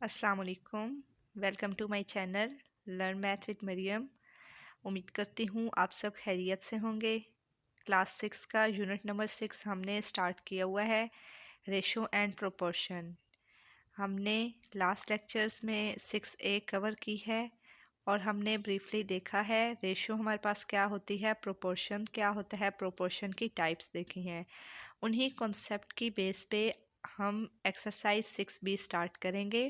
अस्सलाम वालेकुम। Welcome to my channel learn math with Maryam. उम्मीद करती हूँ आप सब खैरियत से होंगे। क्लास 6 का यूनिट नंबर 6 हमने स्टार्ट किया हुआ है, रेशो एंड प्रोपोर्शन। हमने लास्ट लेक्चर्स में 6A कवर की है और हमने ब्रीफली देखा है रेशो हमारे पास क्या होती है, प्रोपोर्शन क्या होता है, प्रोपोर्शन की टाइप्स देखी हैं। उन्हीं कॉन्सेप्ट की बेस पे हम एक्सरसाइज 6B स्टार्ट करेंगे।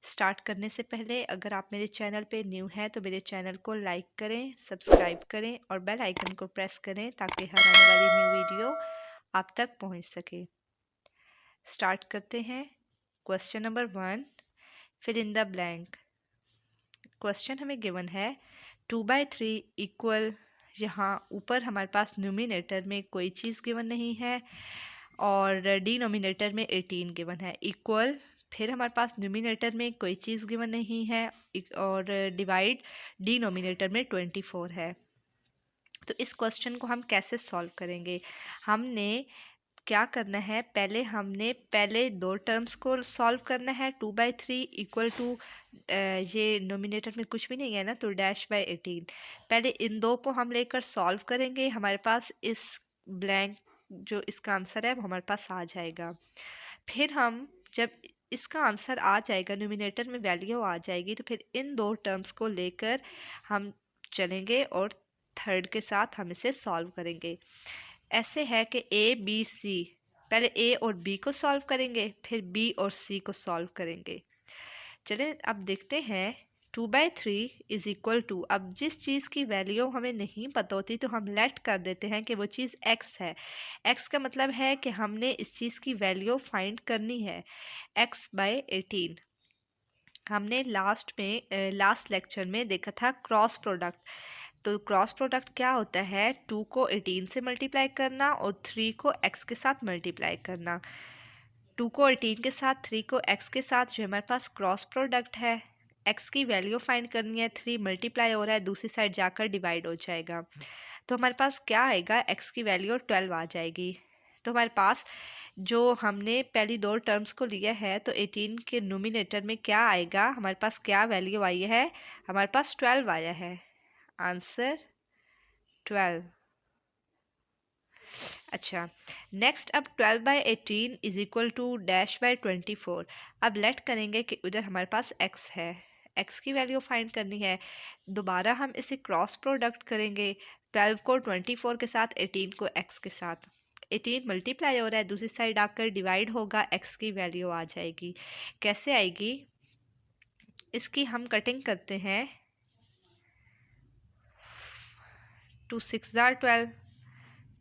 स्टार्ट करने से पहले अगर आप मेरे चैनल पे न्यू हैं तो मेरे चैनल को लाइक करें, सब्सक्राइब करें और बेल आइकन को प्रेस करें ताकि हर आने वाली न्यू वीडियो आप तक पहुंच सके। स्टार्ट करते हैं। Question number 1, fill in the blank. Question हमें गिवन है 2/3 इक्वल, यहाँ ऊपर हमारे पास न्यूमिनेटर में कोई चीज़ गिवन नहीं है और डिनोमिनेटर में 18 गिवन है, इक्वल फिर हमारे पास न्यूमिनेटर में कोई चीज़ गिवन नहीं है और डिवाइड डिनोमिनेटर में 24 है। तो इस क्वेश्चन को हम कैसे सॉल्व करेंगे? हमने क्या करना है, पहले दो टर्म्स को सॉल्व करना है। 2/3 इक्वल टू, ये नोमिनेटर में कुछ भी नहीं है ना, तो -18। पहले इन दो को हम लेकर सॉल्व करेंगे, हमारे पास इस ब्लैंक जो इसका आंसर है वो हमारे पास आ जाएगा। फिर हम जब इसका आंसर आ जाएगा, नोमिनेटर में वैल्यू आ जाएगी, तो फिर इन दो टर्म्स को लेकर हम चलेंगे और थर्ड के साथ हम इसे सॉल्व करेंगे। ऐसे है कि ए बी सी, पहले ए और बी को सॉल्व करेंगे फिर बी और सी को सॉल्व करेंगे। चलें अब देखते हैं। 2/3 इज इक्वल टू, अब जिस चीज़ की वैल्यू हमें नहीं पता होती तो हम लेट कर देते हैं कि वो चीज़ x है। x का मतलब है कि हमने इस चीज़ की वैल्यू फाइंड करनी है। x/18 हमने लास्ट लेक्चर में देखा था क्रॉस प्रोडक्ट। तो क्रॉस प्रोडक्ट क्या होता है? 2 को 18 से मल्टीप्लाई करना और 3 को x के साथ मल्टीप्लाई करना। 2 को 18 के साथ, 3 को x के साथ, जो हमारे पास क्रॉस प्रोडक्ट है। x की वैल्यू फाइंड करनी है, 3 मल्टीप्लाई हो रहा है, दूसरी साइड जाकर डिवाइड हो जाएगा। तो हमारे पास क्या आएगा? x की वैल्यू 12 आ जाएगी। तो हमारे पास जो हमने पहली दो टर्म्स को लिया है, तो 18 के नोमिनेटर में क्या आएगा, हमारे पास क्या वैल्यू आई है? हमारे पास 12 आया है। आंसर 12। अच्छा, नेक्स्ट अब 12/18 इज इक्वल टू -24। अब लेट करेंगे कि उधर हमारे पास x है, x की वैल्यू फाइंड करनी है। दोबारा हम इसे क्रॉस प्रोडक्ट करेंगे, 12 को 24 के साथ, 18 को x के साथ। 18 मल्टीप्लाई हो रहा है, दूसरी साइड आकर डिवाइड होगा, x की वैल्यू आ जाएगी। कैसे आएगी? इसकी हम कटिंग करते हैं। 2 6 जार 12,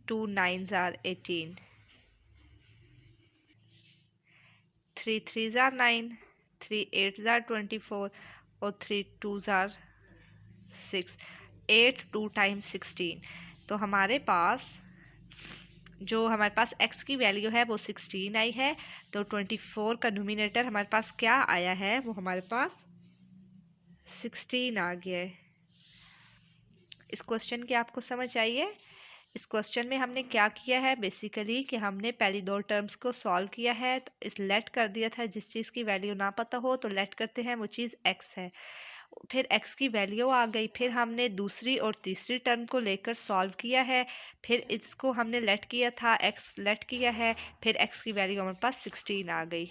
2 9 जार 18, 3 3 जार 9, 3 8 जार 24 और 3 2 जार 6। 8 2 टाइम्स 16। तो हमारे पास x की वैल्यू है वो 16 आई है। तो 24 का नोमिनेटर हमारे पास क्या आया है? वो हमारे पास 16 आ गया है। इस क्वेश्चन की आपको समझ आई है? इस क्वेश्चन में हमने क्या किया है बेसिकली कि हमने पहली दो टर्म्स को सॉल्व किया है, तो इस लेट कर दिया था। जिस चीज़ की वैल्यू ना पता हो तो लेट करते हैं, वो चीज़ x है। फिर x की वैल्यू आ गई, फिर हमने दूसरी और तीसरी टर्म को लेकर सॉल्व किया है, फिर इसको हमने लेट किया था, x लेट किया है, फिर x की वैल्यू हमारे पास 16 आ गई।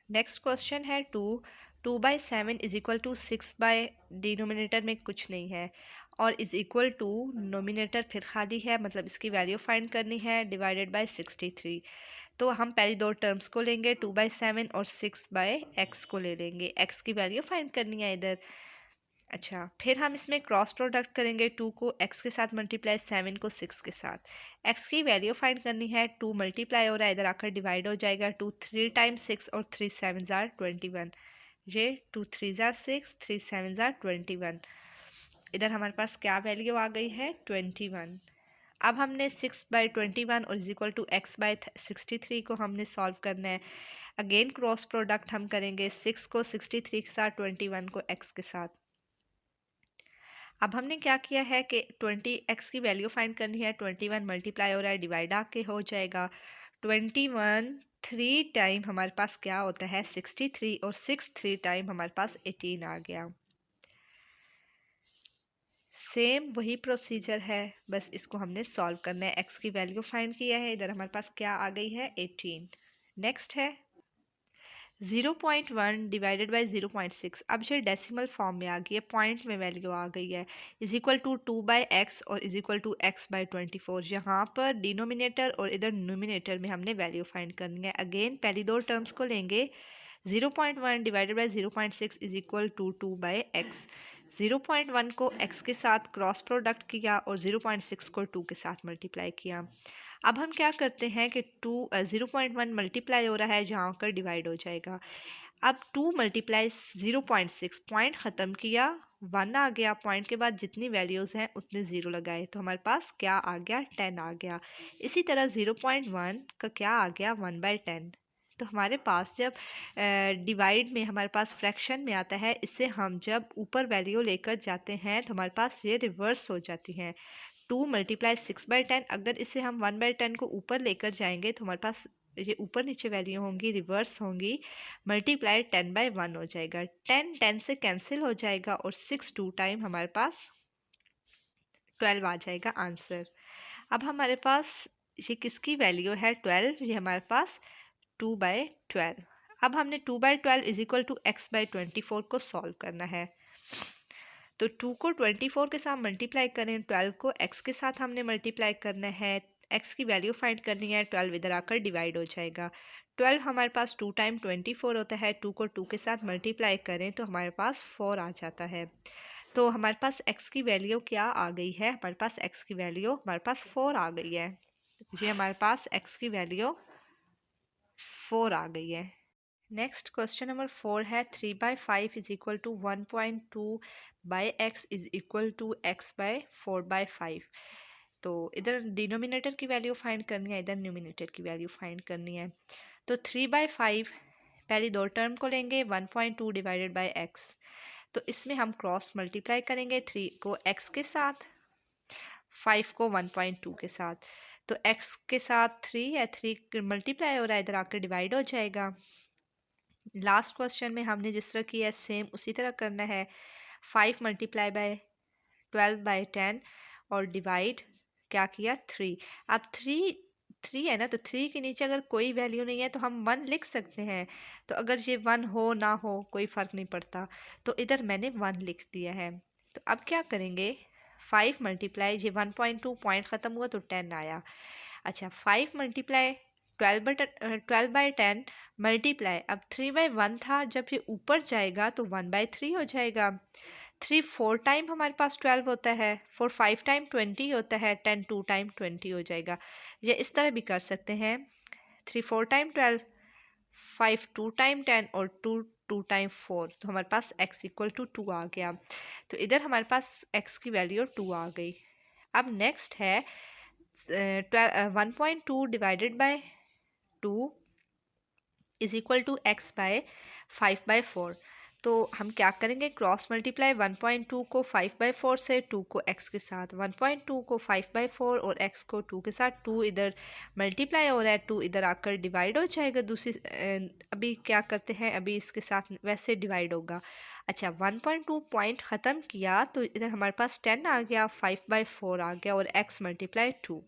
नेक्स्ट क्वेश्चन है 2/7 इज इक्वल टू 6 डिनोमिनेटर में कुछ नहीं है और इज इक्वल टू नोमिनेटर फिर खाली है, मतलब इसकी वैल्यू फाइंड करनी है, डिवाइडेड बाय 63। तो हम पहली दो टर्म्स को लेंगे, 2/7 और 6/x को ले लेंगे, x की वैल्यू फाइंड करनी है इधर। अच्छा, फिर हम इसमें क्रॉस प्रोडक्ट करेंगे, 2 को x के साथ मल्टीप्लाई, 7 को 6 के साथ। x की वैल्यू फाइंड करनी है, 2 मल्टीप्लाई हो रहा है, इधर आकर डिवाइड हो जाएगा। 2 3 टाइम्स 6 और 3 7 जार 21। ये 2 3 जार 6, 3 7 जार 21। इधर हमारे पास क्या वैल्यू आ गई है? 21। अब हमने 6/21 और इज इक्वल टू x/63 को हमने सॉल्व करना है। अगेन क्रॉस प्रोडक्ट हम करेंगे, 6 को 63 के साथ, 21 को x के साथ। अब हमने क्या किया है कि 20x की वैल्यू फाइंड करनी है, 21 मल्टीप्लाई हो रहा है, डिवाइड आके हो जाएगा। 21 3 टाइम हमारे पास क्या होता है 63 और 6 3 टाइम हमारे पास 18 आ गया। सेम वही प्रोसीजर है, बस इसको हमने सॉल्व करना है। एक्स की वैल्यू फाइंड किया है, इधर हमारे पास क्या आ गई है 18। नेक्स्ट है 0.1 डिवाइडेड बाई 0.6। अब ये डेसिमल फॉर्म में आ गई है, पॉइंट में वैल्यू आ गई है। Is equal to 2 by x और is equal to x by 24। यहाँ पर डिनोमिनेटर और इधर न्यूमिनेटर में हमने वैल्यू फाइंड करनी है। अगेन पहली दो टर्म्स को लेंगे, 0.1 divided by 0.6 is equal to 2 by x. 0.1 को x के साथ क्रॉस प्रोडक्ट किया और 0.6 को 2 के साथ मल्टीप्लाई किया। अब हम क्या करते हैं कि 0.1 मल्टीप्लाई हो रहा है, जहाँ कर डिवाइड हो जाएगा। अब 2 मल्टीप्लाई 0.6, पॉइंट ख़त्म किया, 1 आ गया, पॉइंट के बाद जितनी वैल्यूज़ हैं उतने ज़ीरो लगाए, तो हमारे पास क्या आ गया 10 आ गया। इसी तरह 0.1 का क्या आ गया 1/10। तो हमारे पास जब डिवाइड में हमारे पास फ्रैक्शन में आता है, इससे हम जब ऊपर वैल्यू लेकर जाते हैं तो हमारे पास ये रिवर्स हो जाती हैं। 2 मल्टीप्लाई 6/10, अगर इसे हम 1/10 को ऊपर लेकर जाएंगे तो हमारे पास ये ऊपर नीचे वैल्यू होंगी, रिवर्स होंगी, मल्टीप्लाई 10/1 हो जाएगा। 10 10 से कैंसिल हो जाएगा और 6 2 टाइम हमारे पास 12 आ जाएगा आंसर। अब हमारे पास ये किसकी वैल्यू है 12, ये हमारे पास 2/12। अब हमने 2/12 is equal to x by 24 को सॉल्व करना है। तो 2 को 24 के साथ मल्टीप्लाई करें, 12 को x के साथ हमने मल्टीप्लाई करना है, x की वैल्यू फाइंड करनी है, 12 इधर आकर डिवाइड हो जाएगा। 12 हमारे पास 2 टाइम 24 होता है, 2 को 2 के साथ मल्टीप्लाई करें तो हमारे पास 4 आ जाता है। तो हमारे पास x की वैल्यू क्या आ गई है, हमारे पास x की वैल्यू हमारे पास 4 आ गई है। ये हमारे पास x की वैल्यू 4 आ गई है। नेक्स्ट क्वेश्चन नंबर 4 है 3/5 is equal to 1.2 by x is equal to x by 4/5। तो इधर डिनोमिनेटर की वैल्यू फाइंड करनी है, इधर न्यूमिनेटर की वैल्यू फाइंड करनी है। तो 3/5 पहली दो टर्म को लेंगे, 1.2 डिवाइडेड बाई एक्स। तो इसमें हम क्रॉस मल्टीप्लाई करेंगे, 3 को x के साथ, 5 को 1.2 के साथ। तो x के साथ 3 है, 3 मल्टीप्लाई हो रहा है, इधर आकर डिवाइड हो जाएगा। लास्ट क्वेश्चन में हमने जिस तरह किया है सेम उसी तरह करना है। 5 मल्टीप्लाई बाय 12/10 और डिवाइड क्या किया 3। अब 3 है ना, तो 3 के नीचे अगर कोई वैल्यू नहीं है तो हम 1 लिख सकते हैं। तो अगर ये 1 हो ना हो कोई फ़र्क नहीं पड़ता, तो इधर मैंने 1 लिख दिया है। तो अब क्या करेंगे, 5 मल्टीप्लाई ये 1.2, पॉइंट ख़त्म हुआ तो 10 आया। अच्छा 5 मल्टीप्लाई 12/10 मल्टीप्लाई, अब 3/1 था, जब ये ऊपर जाएगा तो 1/3 हो जाएगा। 3 4 टाइम हमारे पास 12 होता है, 4 5 टाइम 20 होता है, 10 2 टाइम 20 हो जाएगा। ये इस तरह भी कर सकते हैं, 3 4 टाइम 12, 5 2 टाइम 10 और 2 2 टाइम 4। तो हमारे पास x इक्वल टू 2 आ गया। तो इधर हमारे पास x की वैल्यू 2 आ गई। अब नेक्स्ट है 1.2 divided by 2 is equal to x by 5/4। तो हम क्या करेंगे, क्रॉस मल्टीप्लाई 1.2 को 5/4 से, 2 को x के साथ, 1.2 को 5/4 और x को 2 के साथ, 2 इधर मल्टीप्लाई हो रहा है, 2 इधर आकर डिवाइड हो जाएगा। दूसरी अभी क्या करते हैं, अभी इसके साथ वैसे डिवाइड होगा। अच्छा 1.2 पॉइंट ख़त्म किया तो इधर हमारे पास 10 आ गया, 5/4 आ गया और x मल्टीप्लाई 2।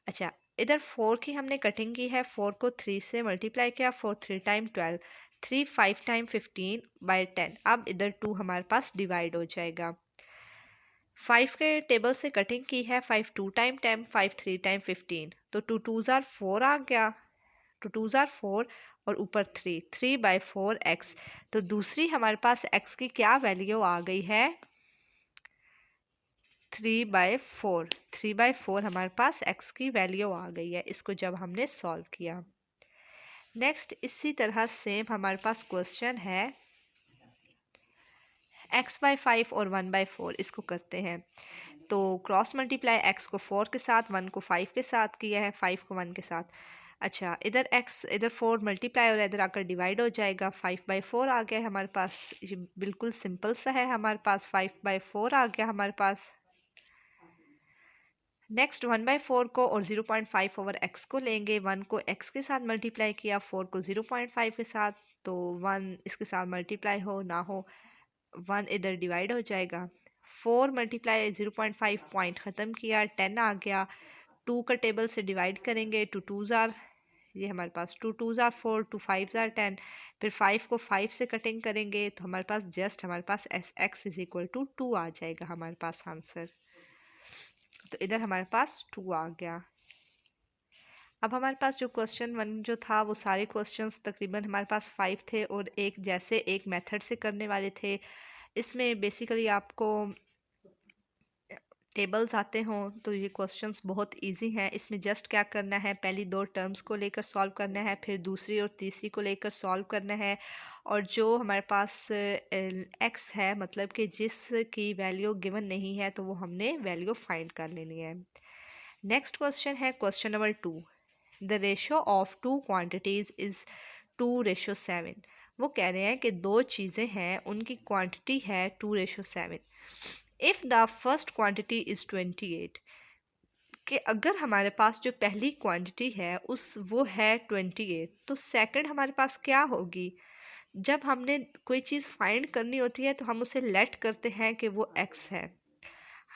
अच्छा इधर 4 की हमने कटिंग की है, 4 को 3 से मल्टीप्लाई किया, 4 3 टाइम 12, 3 5 टाइम 15/10। अब इधर 2 हमारे पास डिवाइड हो जाएगा। 5 के टेबल से कटिंग की है, 5 2 टाइम 10, 5 3 टाइम 15, तो 2 2s आर 4 आ गया, 2 2s आर 4 और ऊपर 3 3/4 x। तो दूसरी हमारे पास x की क्या वैल्यू आ गई है 3/4। 3/4 हमारे पास x की वैल्यू आ गई है, इसको जब हमने सॉल्व किया। नेक्स्ट इसी तरह सेम हमारे पास क्वेश्चन है x/5 और 1/4, इसको करते हैं। तो क्रॉस मल्टीप्लाई x को 4 के साथ, 1 को 5 के साथ किया है, 5 को 1 के साथ। अच्छा इधर x इधर 4 मल्टीप्लाई और इधर आकर डिवाइड हो जाएगा, 5/4 आ गया है हमारे पास। ये बिल्कुल सिंपल सा है, हमारे पास 5/4 आ गया हमारे पास। नेक्स्ट 1/4 को और 0.5 ओवर एक्स को लेंगे। 1 को एक्स के साथ मल्टीप्लाई किया, 4 को 0.5 के साथ, तो 1 इसके साथ मल्टीप्लाई हो ना हो 1 इधर डिवाइड हो जाएगा। 4 मल्टीप्लाई 0.5 पॉइंट ख़त्म किया, 10 आ गया। 2 का टेबल से डिवाइड करेंगे, 2 2s आर, ये हमारे पास 2 2s आर 4, 2 5s आर 10। फिर 5 को 5 से कटिंग करेंगे तो हमारे पास हमारे पास एस एक्स इज इक्वल टू 2 आ जाएगा हमारे पास आंसर। तो इधर हमारे पास 2 आ गया। अब हमारे पास जो क्वेश्चन 1 जो था वो सारे क्वेश्चंस तकरीबन हमारे पास 5 थे और एक जैसे एक मेथड से करने वाले थे। इसमें बेसिकली आपको टेबल्स आते हों तो ये क्वेश्चंस बहुत इजी हैं। इसमें जस्ट क्या करना है, पहली 2 टर्म्स को लेकर सॉल्व करना है, फिर दूसरी और तीसरी को लेकर सॉल्व करना है, और जो हमारे पास एक्स है मतलब कि जिस की वैल्यू गिवन नहीं है तो वो हमने वैल्यू फाइंड कर लेनी है। नेक्स्ट क्वेश्चन है question number 2। The ratio of two quantities is 2:7। वो कह रहे हैं कि दो चीज़ें हैं, उनकी क्वांटिटी है 2:7। If the first quantity is 28, कि अगर हमारे पास जो पहली क्वांटिटी है वो है 28, तो सेकंड हमारे पास क्या होगी। जब हमने कोई चीज़ फाइंड करनी होती है तो हम उसे लेट करते हैं कि वो x है।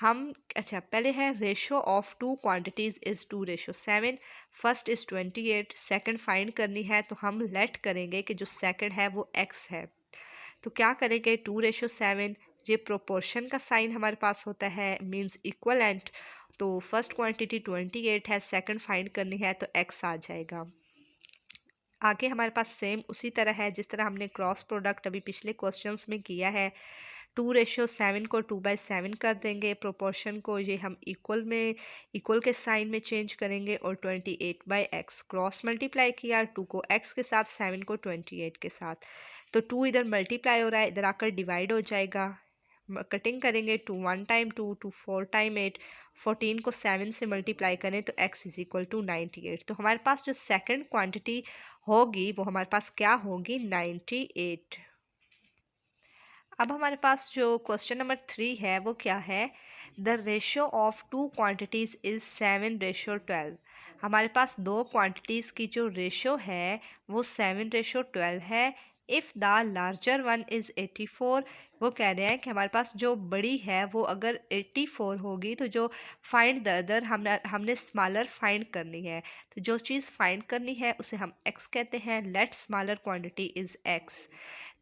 हम अच्छा पहले है ratio of two quantities is 2:7, first is 28, second find करनी है तो हम लेट करेंगे कि जो सेकंड है वो x है। तो क्या करेंगे, 2:7, ये प्रोपोर्शन का साइन हमारे पास होता है, मींस इक्वलेंट। तो फर्स्ट क्वांटिटी 28 है, सेकंड फाइंड करनी है तो x आ जाएगा। आगे हमारे पास सेम उसी तरह है जिस तरह हमने क्रॉस प्रोडक्ट अभी पिछले क्वेश्चंस में किया है। 2:7 को 2/7 कर देंगे, प्रोपोर्शन को ये हम इक्वल के साइन में चेंज करेंगे, और 28/x क्रॉस मल्टीप्लाई किया, 2 को x के साथ, 7 को 28 के साथ। तो 2 इधर मल्टीप्लाई हो रहा है, इधर आकर डिवाइड हो जाएगा। कटिंग करेंगे, 2 1 टाइम 2, 2 4 टाइम 8, 14 को 7 से मल्टीप्लाई करें तो x इज इक्वल टू 98। तो हमारे पास जो सेकंड क्वांटिटी होगी वो हमारे पास क्या होगी, 98। अब हमारे पास जो क्वेश्चन नंबर 3 है वो क्या है, the ratio of two quantities is 7:12। हमारे पास दो क्वांटिटीज़ की जो रेशो है वो 7:12 है। If the larger one is 84, वो कह रहे हैं कि हमारे पास जो बड़ी है वो अगर 84 होगी तो जो फाइंड द अदर हमने स्मॉलर फाइंड करनी है। तो जो चीज़ फाइंड करनी है उसे हम x कहते हैं। Let smaller quantity is x।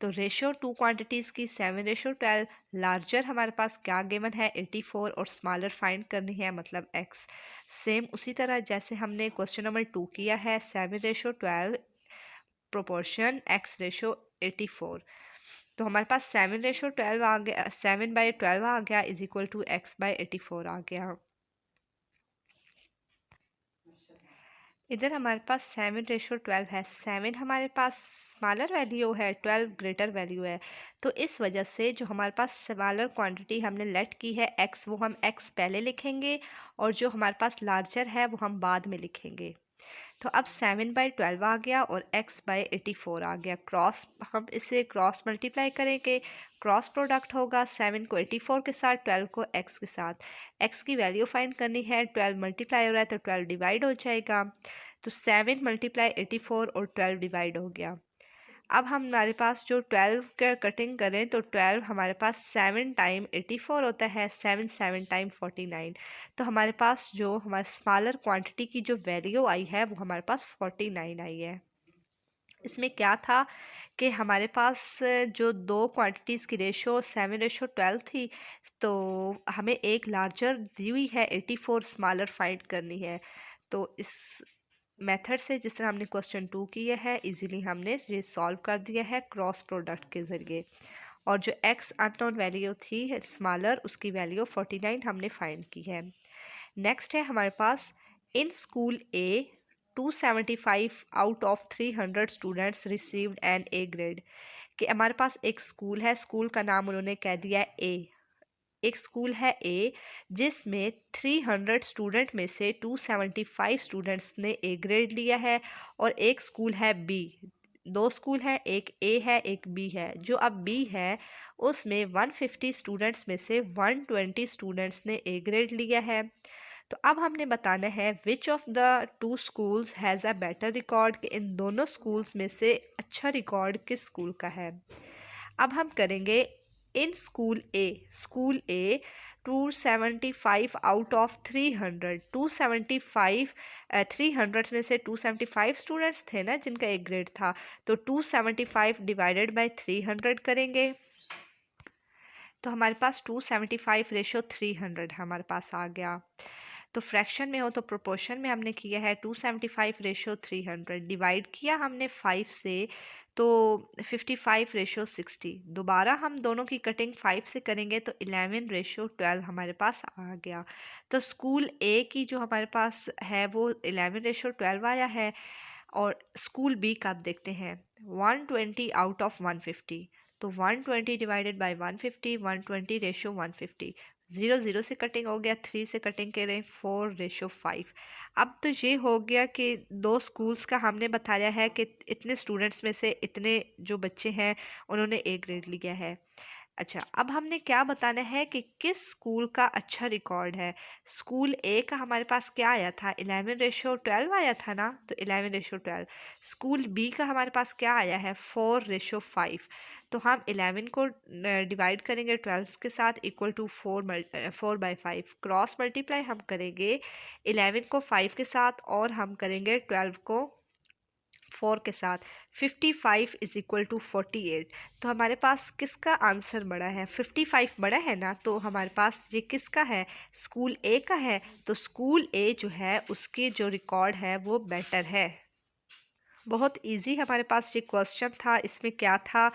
तो रेशो टू क्वांटिटीज़ की 7:12, लार्जर हमारे पास क्या गिवन है 84, और स्मॉलर फाइंड करनी है मतलब x। सेम उसी तरह जैसे हमने क्वेश्चन नंबर 2 किया है, 7:12 प्रोपोर्शन x:84। तो हमारे पास 7:12 आ गया, 7/12 आ गया इज इक्वल टू x/84 आ गया। इधर हमारे पास 7:12 है, 7 हमारे पास स्मॉलर वैल्यू है, 12 ग्रेटर वैल्यू है। तो इस वजह से जो हमारे पास स्मॉलर क्वांटिटी हमने लेट की है x, वो हम x पहले लिखेंगे, और जो हमारे पास लार्जर है वो हम बाद में लिखेंगे। तो अब 7/12 आ गया और x/84 आ गया। क्रॉस हम इसे क्रॉस मल्टीप्लाई करेंगे, क्रॉस प्रोडक्ट होगा 7 को 84 के साथ, 12 को x के साथ। x की वैल्यू फाइंड करनी है, 12 मल्टीप्लाई हो रहा है तो 12 डिवाइड हो जाएगा। तो 7 मल्टीप्लाई 84 और 12 डिवाइड हो गया। अब हमारे पास जो 12 का कटिंग करें तो 12 हमारे पास 7 टाइम 84 होता है, 7 7 टाइम 49। तो हमारे पास जो हमारे स्मॉलर क्वांटिटी की जो वैल्यू आई है वो हमारे पास 49 आई है। इसमें क्या था कि हमारे पास जो दो क्वांटिटीज़ की रेशो 7:12 थी, तो हमें एक लार्जर दी हुई है 84, स्मॉलर फाइंड करनी है। तो इस मेथड से जिस तरह हमने क्वेश्चन 2 किया है, इजीली हमने ये सॉल्व कर दिया है क्रॉस प्रोडक्ट के ज़रिए। और जो x अननोन वैल्यू थी स्मॉलर, उसकी वैल्यू 49 हमने फाइंड की है। नेक्स्ट है हमारे पास, in school A 275 out of 300 students received an A grade. कि हमारे पास एक स्कूल है, स्कूल का नाम उन्होंने कह दिया है ए। एक स्कूल है ए जिसमें 300 स्टूडेंट में से 275 स्टूडेंट्स ने ए ग्रेड लिया है, और एक स्कूल है बी। दो स्कूल हैं, एक ए है एक बी है। जो अब बी है उसमें 150 स्टूडेंट्स में से 120 स्टूडेंट्स ने ए ग्रेड लिया है। तो अब हमने बताना है which of the two schools has a better record, कि इन दोनों स्कूल्स में से अच्छा रिकॉर्ड किस स्कूल का है। अब हम करेंगे इन स्कूल ए 275 आउट ऑफ 300, 275 300 में से 275 स्टूडेंट्स थे ना जिनका एक ग्रेड था, तो 275 डिवाइडेड बाय 300 करेंगे तो हमारे पास 275 रेशो 300 हमारे पास आ गया। तो फ्रैक्शन में हो तो प्रोपोर्शन में हमने किया है 275 रेशो 300, डिवाइड किया हमने 5 से तो 55 रेशो 60। दोबारा हम दोनों की कटिंग 5 से करेंगे तो 11 रेशो 12 हमारे पास आ गया। तो स्कूल ए की जो हमारे पास है वो 11 रेशो 12 आया है। और स्कूल बी का आप देखते हैं 120 आउट ऑफ 150, तो 120 डिवाइडेड बाय 150, 120 रेशो 150, 0 0 से कटिंग हो गया, 3 से कटिंग करें 4 रेशो 5। अब तो ये हो गया कि दो स्कूल्स का हमने बताया है कि इतने स्टूडेंट्स में से इतने जो बच्चे हैं उन्होंने ए ग्रेड लिया है। अच्छा, अब हमने क्या बताना है कि किस स्कूल का अच्छा रिकॉर्ड है। स्कूल ए का हमारे पास क्या आया था, 11 रेशो 12 आया था ना, तो 11 रेशो 12। स्कूल बी का हमारे पास क्या आया है, 4 रेशो 5। तो हम 11 को डिवाइड करेंगे 12 के साथ, इक्वल टू 4/5, क्रॉस मल्टीप्लाई हम करेंगे 11 को 5 के साथ और हम करेंगे 12 को 4 के साथ, 55 इज इक्वल टू 48। तो हमारे पास किसका आंसर बड़ा है, 55 बड़ा है ना, तो हमारे पास ये किसका है, स्कूल ए का है। तो स्कूल ए जो है उसके जो रिकॉर्ड है वो बेटर है। बहुत इजी हमारे पास ये क्वेश्चन था। इसमें क्या था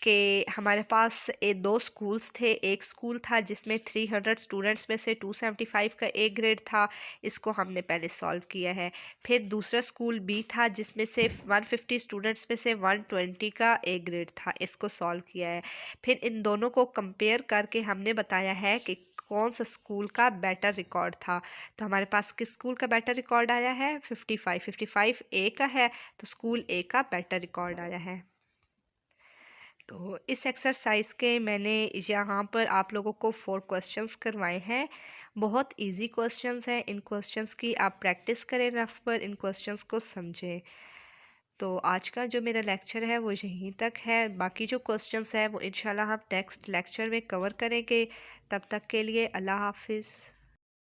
कि हमारे पास दो स्कूल्स थे। एक स्कूल था जिसमें 300 स्टूडेंट्स में से 275 का ए ग्रेड था, इसको हमने पहले सॉल्व किया है। फिर दूसरा स्कूल बी था जिसमें से 150 स्टूडेंट्स में से 120 का ए ग्रेड था, इसको सॉल्व किया है। फिर इन दोनों को कंपेयर करके हमने बताया है कि कौन सा स्कूल का बेटर रिकॉर्ड था। तो हमारे पास किस स्कूल का बेटर रिकॉर्ड आया है, 55 ए का है, तो स्कूल ए का बेटर रिकॉर्ड आया है। तो इस एक्सरसाइज के मैंने यहाँ पर आप लोगों को 4 क्वेश्चंस करवाए हैं। बहुत इजी क्वेश्चंस हैं। इन क्वेश्चंस की आप प्रैक्टिस करें रफ पर, इन क्वेश्चंस को समझें। तो आज का जो मेरा लेक्चर है वो यहीं तक है। बाकी जो क्वेश्चंस हैं वो इंशाल्लाह हम नेक्स्ट लेक्चर में कवर करेंगे। तब तक के लिए अल्लाह हाफिज़।